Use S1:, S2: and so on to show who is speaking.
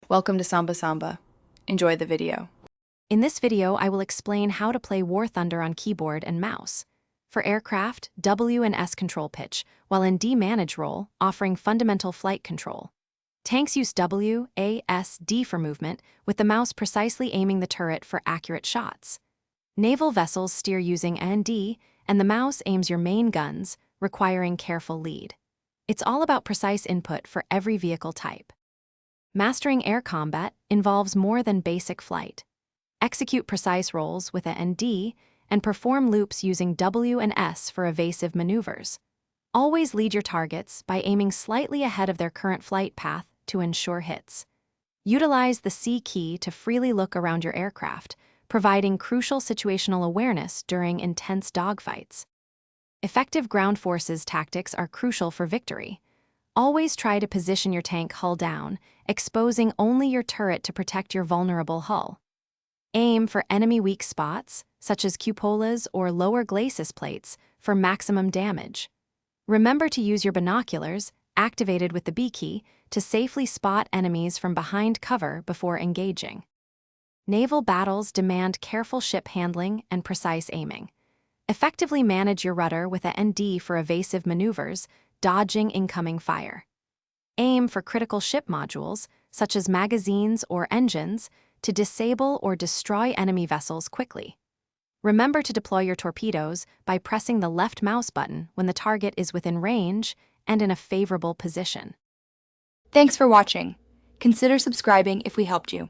S1: Welcome to Samba Samba. Enjoy the video.
S2: In this video, I will explain how to play War Thunder on keyboard and mouse. For aircraft, W and S control pitch, while in D manage role, offering fundamental flight control. Tanks use W, A, S, D for movement, with the mouse precisely aiming the turret for accurate shots. Naval vessels steer using ND, and the mouse aims your main guns, requiring careful lead. It's all about precise input for every vehicle type. Mastering air combat involves more than basic flight. Execute precise rolls with a ND and perform loops using W and S for evasive maneuvers. Always lead your targets by aiming slightly ahead of their current flight path to ensure hits. Utilize the C key to freely look around your aircraft, providing crucial situational awareness during intense dogfights. Effective ground forces tactics are crucial for victory. Always try to position your tank hull down, exposing only your turret to protect your vulnerable hull. Aim for enemy weak spots, such as cupolas or lower glacis plates, for maximum damage. Remember to use your binoculars, activated with the B key, to safely spot enemies from behind cover before engaging. Naval battles demand careful ship handling and precise aiming. Effectively manage your rudder with a ND for evasive maneuvers, dodging incoming fire. Aim for critical ship modules, such as magazines or engines, to disable or destroy enemy vessels quickly. Remember to deploy your torpedoes by pressing the left mouse button when the target is within range and in a favorable position.
S3: Thanks for watching. Consider subscribing if we helped you.